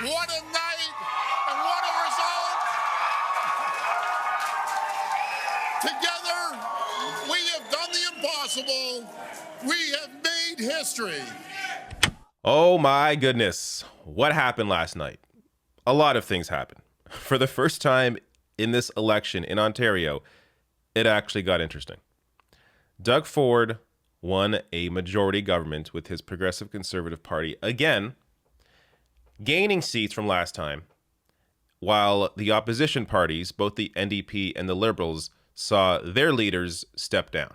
What a night and what a result. Together, we have done the impossible. We have made history. Oh my goodness. What happened last night? A lot of things happened. For the first time in this election in Ontario, it actually got interesting. Doug Ford won a majority government with his Progressive Conservative Party again, gaining seats from last time, while the opposition parties, both the NDP and the Liberals, saw their leaders step down.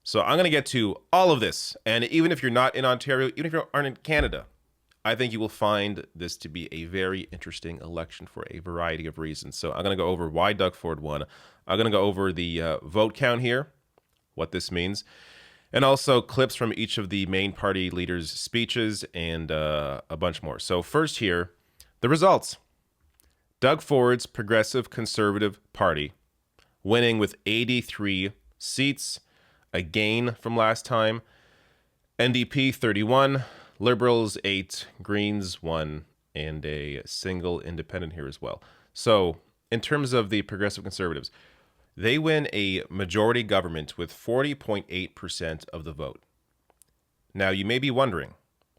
So I'm going to get to all of this. And even if you're not in Ontario, even if you aren't in Canada, I think you will find this to be a very interesting election for a variety of reasons. So I'm going to go over why Doug Ford won. I'm going to go over the vote count here, what this means, and also clips from each of the main party leaders' speeches and a bunch more. So first here, the results. Doug Ford's Progressive Conservative Party winning with 83 seats, a gain from last time. NDP 31, Liberals 8, Greens 1, and a single independent here as well. So in terms of the Progressive Conservatives, they win a majority government with 40.8% of the vote. Now you may be wondering,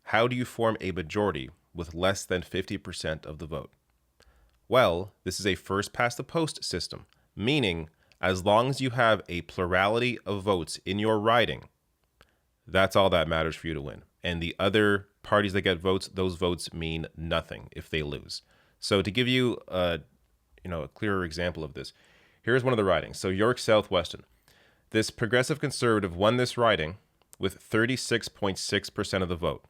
how do you form a majority with less than 50% of the vote? Well, this is a first past the post system, meaning as long as you have a plurality of votes in your riding, that's all that matters for you to win. And the other parties that get votes, those votes mean nothing if they lose. So to give you a clearer example of this, here's one of the ridings. So York South-Weston. This Progressive Conservative won this riding with 36.6% of the vote.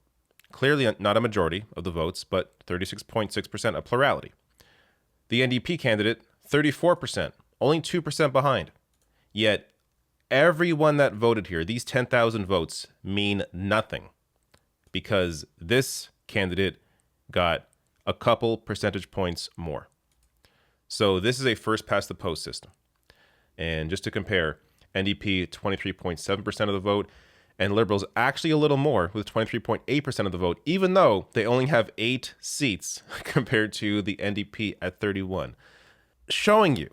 Clearly not a majority of the votes, but 36.6%, a plurality. The NDP candidate, 34%, only 2% behind. Yet everyone that voted here, these 10,000 votes, mean nothing because this candidate got a couple percentage points more. So this is a first past the post system. And just to compare, NDP 23.7% of the vote, and Liberals actually a little more with 23.8% of the vote, even though they only have 8 seats compared to the NDP at 31. Showing you,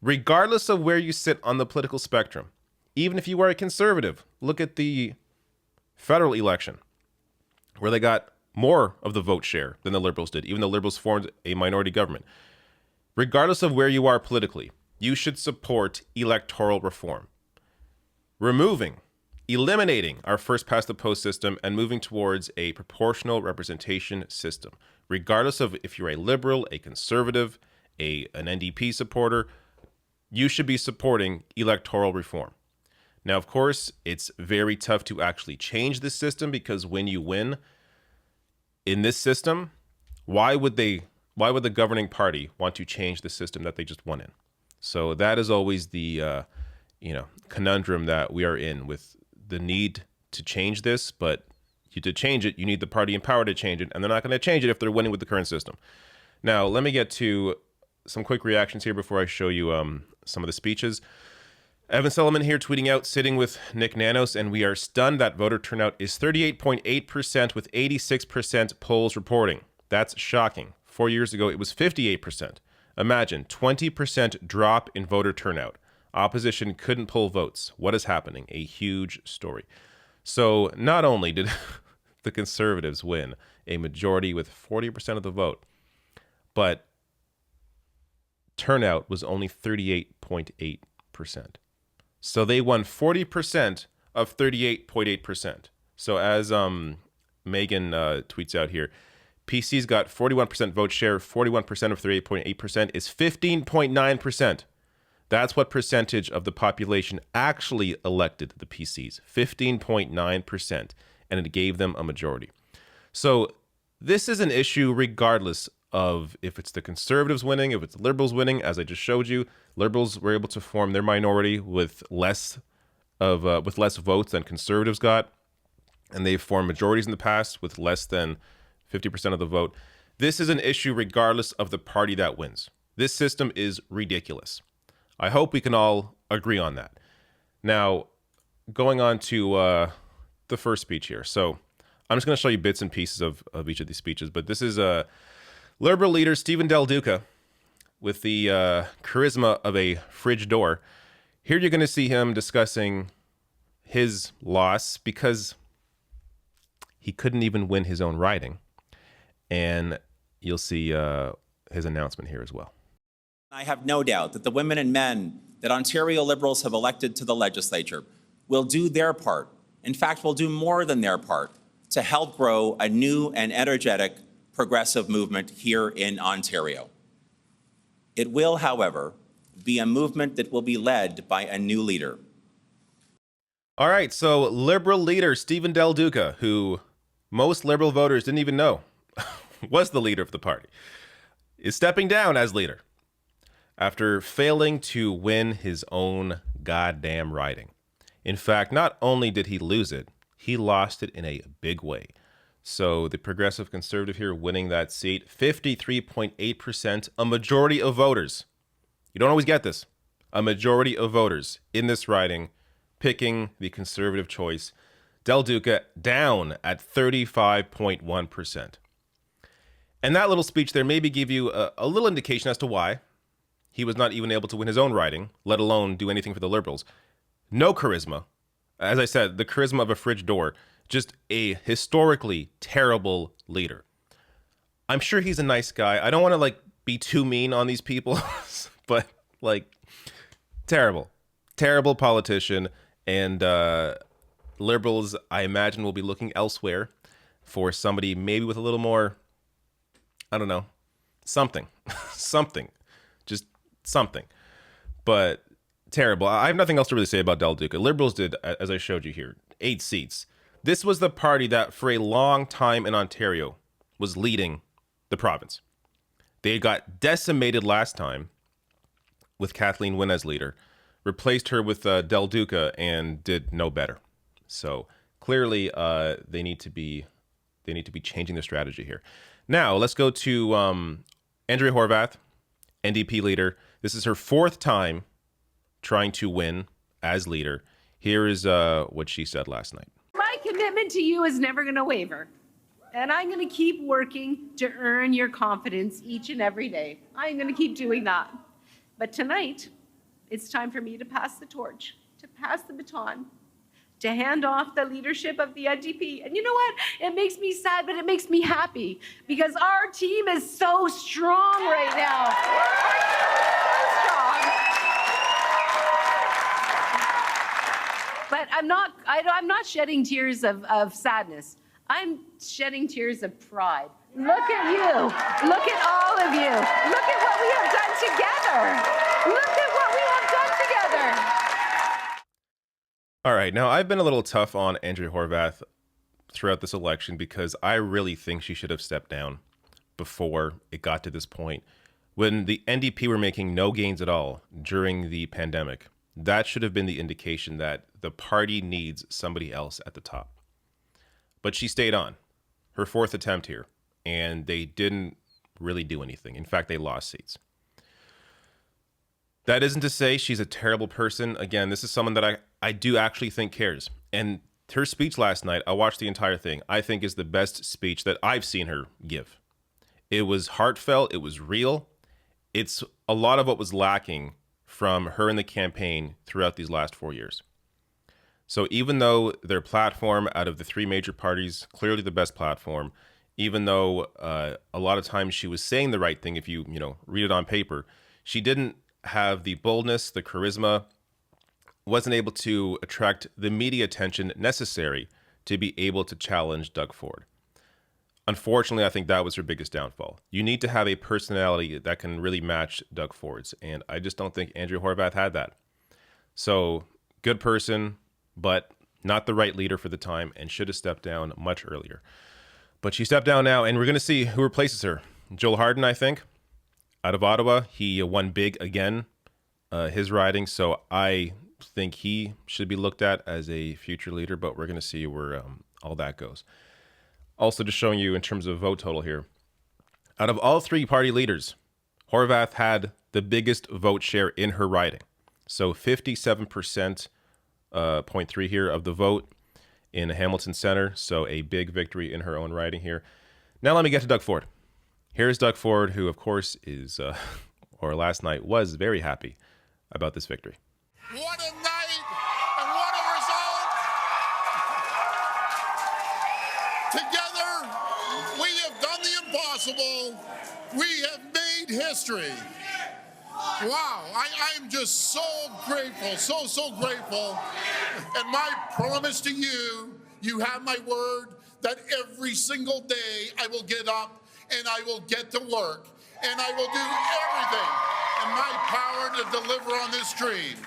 regardless of where you sit on the political spectrum, even if you are a conservative, look at the federal election, where they got more of the vote share than the Liberals did, even though Liberals formed a minority government. Regardless of where you are politically, you should support electoral reform. Eliminating our first past the post system and moving towards a proportional representation system. Regardless of if you're a liberal, a conservative, an NDP supporter, you should be supporting electoral reform. Now, of course, it's very tough to actually change this system because when you win in this system, why would the governing party want to change the system that they just won in? So that is always the conundrum that we are in with the need to change this, but to change it, you need the party in power to change it, and they're not going to change it if they're winning with the current system. Now, let me get to some quick reactions here before I show you some of the speeches. Evan Sullivan here tweeting out, sitting with Nick Nanos, and we are stunned that voter turnout is 38.8% with 86% polls reporting. That's shocking. 4 years ago, it was 58%. Imagine, 20% drop in voter turnout. Opposition couldn't pull votes. What is happening? A huge story. So not only did the Conservatives win a majority with 40% of the vote, but turnout was only 38.8%. So they won 40% of 38.8%. So as Megan tweets out here, PC's got 41% vote share, 41% of 38.8% is 15.9%. That's what percentage of the population actually elected the PCs, 15.9%, and it gave them a majority. So this is an issue regardless of if it's the Conservatives winning, if it's the Liberals winning. As I just showed you, Liberals were able to form their minority with less votes than Conservatives got, and they've formed majorities in the past with less than 50% of the vote. This is an issue regardless of the party that wins. This system is ridiculous. I hope we can all agree on that. Now, going on to the first speech here. So I'm just going to show you bits and pieces of each of these speeches, but this is Liberal leader Stephen Del Duca, with the charisma of a fridge door. Here you're going to see him discussing his loss because he couldn't even win his own riding. And you'll see his announcement here as well. I have no doubt that the women and men that Ontario Liberals have elected to the legislature will do their part. In fact, will do more than their part to help grow a new and energetic progressive movement here in Ontario. It will, however, be a movement that will be led by a new leader. All right, so Liberal leader Stephen Del Duca, who most Liberal voters didn't even know was the leader of the party, is stepping down as leader after failing to win his own goddamn riding. In fact, not only did he lose it, he lost it in a big way. So the Progressive Conservative here winning that seat, 53.8%, a majority of voters. You don't always get this. A majority of voters in this riding picking the Conservative choice. Del Duca down at 35.1%. And that little speech there maybe give you a little indication as to why he was not even able to win his own riding, let alone do anything for the Liberals. No charisma. As I said, the charisma of a fridge door. Just a historically terrible leader. I'm sure he's a nice guy. I don't want to be too mean on these people, but terrible politician. And Liberals, I imagine, will be looking elsewhere for somebody maybe with a little more, I don't know, something, just something. But terrible. I have nothing else to really say about Del Duca. Liberals did, as I showed you here, 8 seats. This was the party that for a long time in Ontario was leading the province. They got decimated last time with Kathleen Wynne as leader, replaced her with Del Duca, and did no better. So clearly they need to be changing their strategy here. Now let's go to Andrea Horwath, NDP leader. This is her 4th time trying to win as leader. Here is what she said last night. My commitment to you is never going to waver. And I'm going to keep working to earn your confidence each and every day. I'm going to keep doing that. But tonight, it's time for me to pass the torch, to pass the baton, to hand off the leadership of the NDP. And you know what? It makes me sad, but it makes me happy because our team is so strong right now. Our team is so strong. But I'm not shedding tears of sadness. I'm shedding tears of pride. Look at you. Look at all of you. Look at what we have done together. Look at what we have done together. All right, now I've been a little tough on Andrea Horwath throughout this election because I really think she should have stepped down before it got to this point. When the NDP were making no gains at all during the pandemic, that should have been the indication that the party needs somebody else at the top. But she stayed on, her 4th attempt here, and they didn't really do anything. In fact, they lost seats. That isn't to say she's a terrible person. Again, this is someone that I do actually think cares. And her speech last night, I watched the entire thing, I think is the best speech that I've seen her give. It was heartfelt. It was real. It's a lot of what was lacking from her in the campaign throughout these last 4 years. So even though their platform out of the 3 major parties, clearly the best platform, even though a lot of times she was saying the right thing, if you read it on paper, she didn't have the boldness, the charisma, wasn't able to attract the media attention necessary to be able to challenge Doug Ford. Unfortunately, I think that was her biggest downfall. You need to have a personality that can really match Doug Ford's, and I just don't think Andrea Horwath had that. So, good person, but not the right leader for the time and should have stepped down much earlier. But she stepped down now, and we're going to see who replaces her. Joel Harden, I think, out of Ottawa. He won big again, his riding, so I think he should be looked at as a future leader, but we're going to see where all that goes. Also, just showing you in terms of vote total here. Out of all 3 party leaders, Horwath had the biggest vote share in her riding. So 57%, 0.3 here of the vote in Hamilton Center. So a big victory in her own riding here. Now let me get to Doug Ford. Here's Doug Ford, who, of course, is, or last night was very happy about this victory. What a night and what a result! Together, we have done the impossible. We have made history. Wow, I'm just so grateful, so grateful. And my promise to you, you have my word that every single day I will get up and I will get to work and I will do everything in my power to deliver on this dream.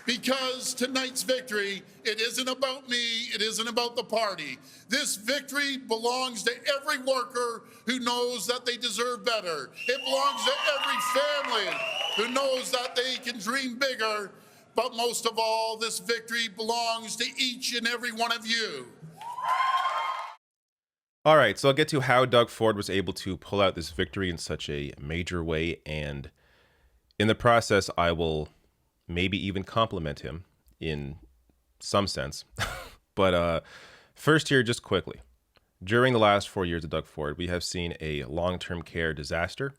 Because tonight's victory, it isn't about me, it isn't about the party. This victory belongs to every worker who knows that they deserve better. It belongs to every family who knows that they can dream bigger. But most of all, this victory belongs to each and every one of you. All right, so I'll get to how Doug Ford was able to pull out this victory in such a major way. And in the process, I will maybe even compliment him in some sense. But first here, just quickly. During the last 4 years of Doug Ford, we have seen a long-term care disaster,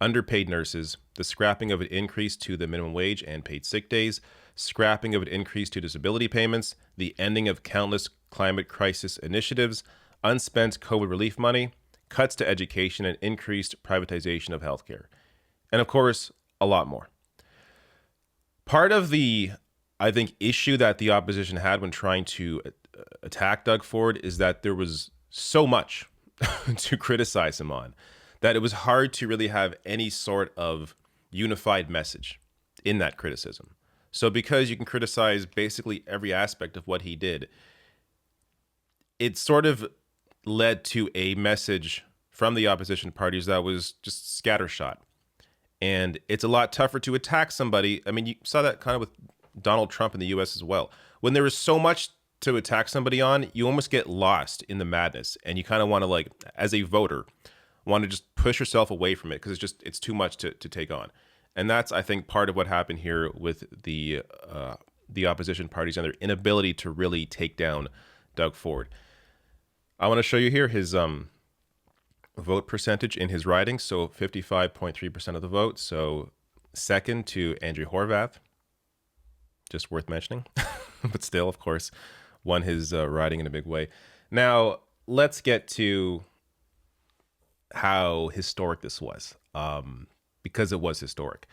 underpaid nurses, the scrapping of an increase to the minimum wage and paid sick days, scrapping of an increase to disability payments, the ending of countless climate crisis initiatives, unspent COVID relief money, cuts to education, and increased privatization of healthcare. And of course, a lot more. Part of the, I think, issue that the opposition had when trying to attack Doug Ford is that there was so much to criticize him on that it was hard to really have any sort of unified message in that criticism. So because you can criticize basically every aspect of what he did, it sort of led to a message from the opposition parties that was just scattershot. And it's a lot tougher to attack somebody. I mean, you saw that kind of with Donald Trump in the US as well. When there is so much to attack somebody on, you almost get lost in the madness. And you kind of want to, like, as a voter, want to just push yourself away from it because it's too much to take on. And that's, I think, part of what happened here with the opposition parties and their inability to really take down Doug Ford. I want to show you here his vote percentage in his riding. So 55.3% of the vote. So second to Andrea Horwath. Just worth mentioning. But still, of course, won his riding in a big way. Now, let's get to how historic this was. Because it was historic.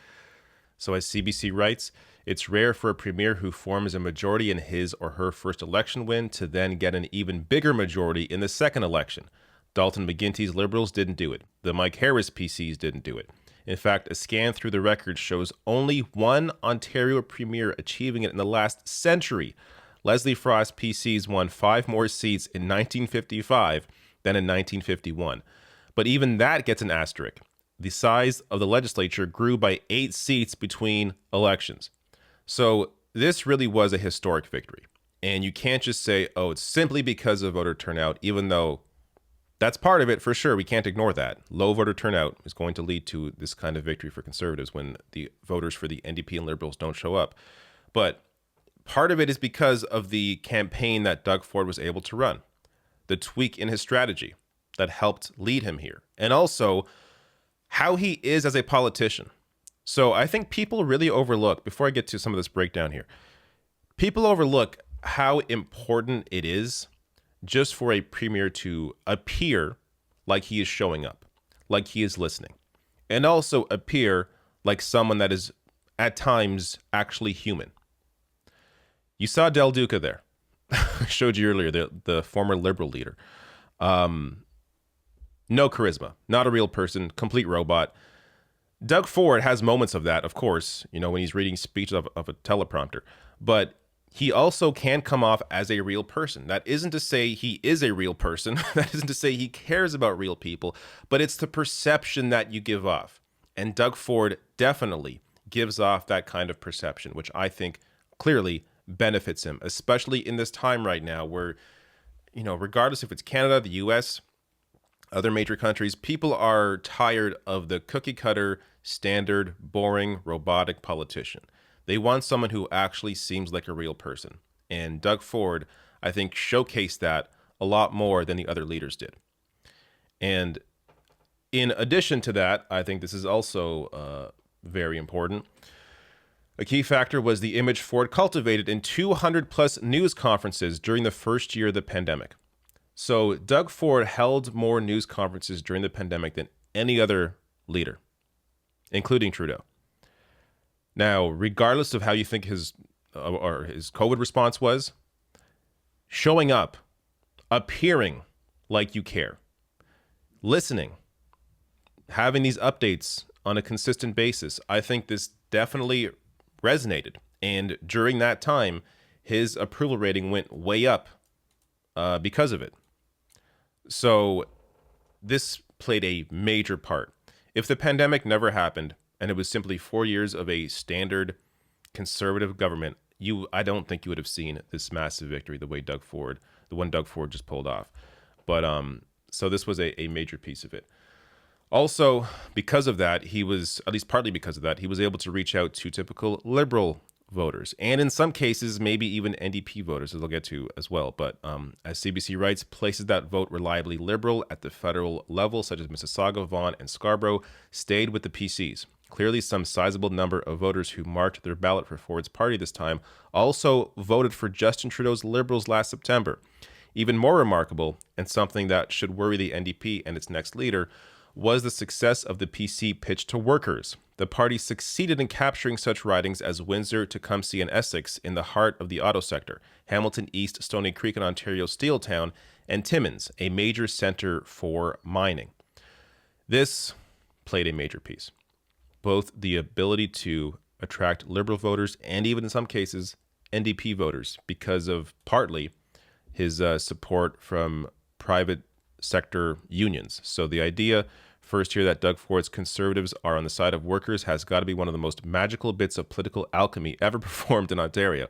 So as CBC writes, it's rare for a premier who forms a majority in his or her first election win to then get an even bigger majority in the second election. Dalton McGuinty's Liberals didn't do it. The Mike Harris PCs didn't do it. In fact, a scan through the records shows only one Ontario premier achieving it in the last century. Leslie Frost PCs won 5 more seats in 1955 than in 1951. But even that gets an asterisk. The size of the legislature grew by 8 seats between elections. So this really was a historic victory. And you can't just say, oh, it's simply because of voter turnout, even though that's part of it for sure. We can't ignore that. Low voter turnout is going to lead to this kind of victory for Conservatives when the voters for the NDP and Liberals don't show up. But part of it is because of the campaign that Doug Ford was able to run, the tweak in his strategy that helped lead him here, and also how he is as a politician. So I think people really overlook, before I get to some of this breakdown here, people overlook how important it is just for a premier to appear like he is showing up, like he is listening, and also appear like someone that is at times actually human. You saw Del Duca there. I showed you earlier, the former Liberal leader. No charisma, not a real person, complete robot. Doug Ford has moments of that, of course, you know, when he's reading speeches of a teleprompter, but he also can come off as a real person. That isn't to say he is a real person. That isn't to say he cares about real people, but it's the perception that you give off. And Doug Ford definitely gives off that kind of perception, which I think clearly benefits him, especially in this time right now where, you know, regardless if it's Canada, the US, other major countries, people are tired of the cookie cutter, standard, boring, robotic politician. They want someone who actually seems like a real person. And Doug Ford, I think, showcased that a lot more than the other leaders did. And In addition to that, I think this is also very important. A key factor was the image Ford cultivated in 200 plus news conferences during the first year of the pandemic. So Doug Ford held more news conferences during the pandemic than any other leader, including Trudeau. Now, regardless of how you think his COVID response was, showing up, appearing like you care, listening, having these updates on a consistent basis, I think this definitely resonated. And during that time, his approval rating went way up because of it. So this played a major part. If the pandemic never happened and it was simply 4 years of a standard conservative government, I don't think you would have seen this massive victory the one Doug Ford just pulled off. But so this was a major piece of it. Also, because of that, he was, at least partly because of that, he was able to reach out to typical Liberal voters, and in some cases, maybe even NDP voters, as I'll get to as well. But as CBC writes, places that vote reliably Liberal at the federal level, such as Mississauga, Vaughan, and Scarborough, stayed with the PCs. Clearly, some sizable number of voters who marked their ballot for Ford's party this time also voted for Justin Trudeau's Liberals last September. Even more remarkable, and something that should worry the NDP and its next leader, was the success of the PC pitch to workers. The party succeeded in capturing such ridings as Windsor, Tecumseh, and Essex in the heart of the auto sector, Hamilton East, Stoney Creek and Ontario Steeltown, and Timmins, a major centre for mining. This played a major piece. Both the ability to attract Liberal voters and even in some cases NDP voters because of partly his support from private sector unions. So the idea first here that Doug Ford's Conservatives are on the side of workers has got to be one of the most magical bits of political alchemy ever performed in Ontario.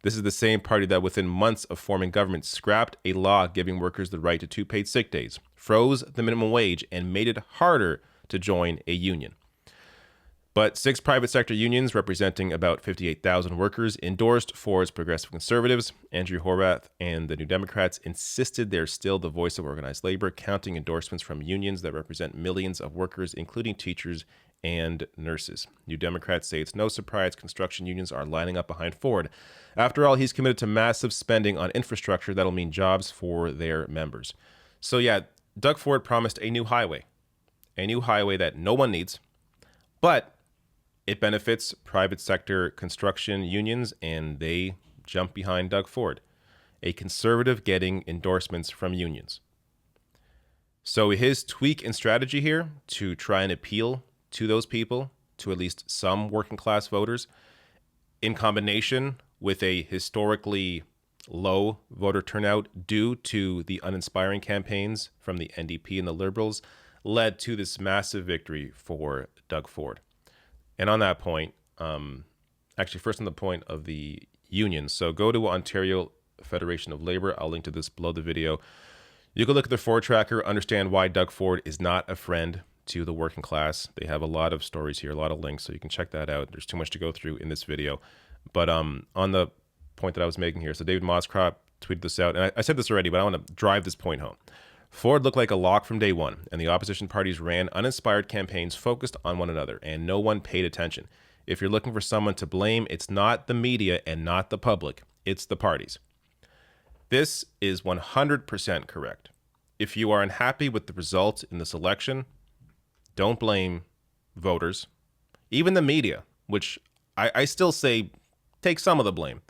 This is the same party that within months of forming government scrapped a law giving workers the right to 2 paid sick days, froze the minimum wage, and made it harder to join a union. But 6 private sector unions representing about 58,000 workers endorsed Ford's Progressive Conservatives. Andrea Horwath and the New Democrats insisted they're still the voice of organized labor, counting endorsements from unions that represent millions of workers, including teachers and nurses. New Democrats say it's no surprise construction unions are lining up behind Ford. After all, he's committed to massive spending on infrastructure that'll mean jobs for their members. So yeah, Doug Ford promised a new highway that no one needs, but it benefits private sector construction unions, and they jump behind Doug Ford, a conservative getting endorsements from unions. So his tweak in strategy here to try and appeal to those people, to at least some working class voters, in combination with a historically low voter turnout due to the uninspiring campaigns from the NDP and the Liberals, led to this massive victory for Doug Ford. And on that point, actually first on the point of the unions, so go to Ontario Federation of Labor. I'll link to this below the video. You can look at the Ford tracker, understand why Doug Ford is not a friend to the working class. They have a lot of stories here, a lot of links, so you can check that out. There's too much to go through in this video. But on the point that I was making here, so David Moscrop tweeted this out, and I said this already, but I want to drive this point home. Ford looked like a lock from day one, and the opposition parties ran uninspired campaigns focused on one another, and no one paid attention. If you're looking for someone to blame, it's not the media and not the public, it's the parties. This is 100% correct. If you are unhappy with the result in this election, don't blame voters, even the media, which I still say take some of the blame,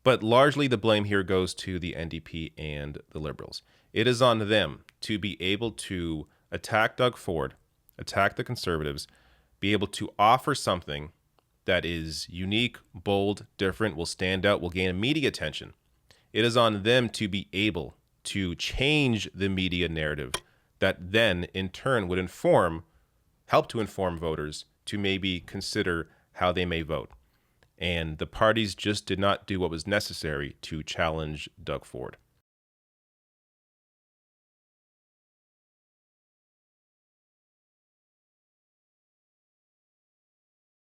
but largely the blame here goes to the NDP and the Liberals. It is on them to be able to attack Doug Ford, attack the Conservatives, be able to offer something that is unique, bold, different, will stand out, will gain media attention. It is on them to be able to change the media narrative that then in turn would help to inform voters to maybe consider how they may vote. And the parties just did not do what was necessary to challenge Doug Ford.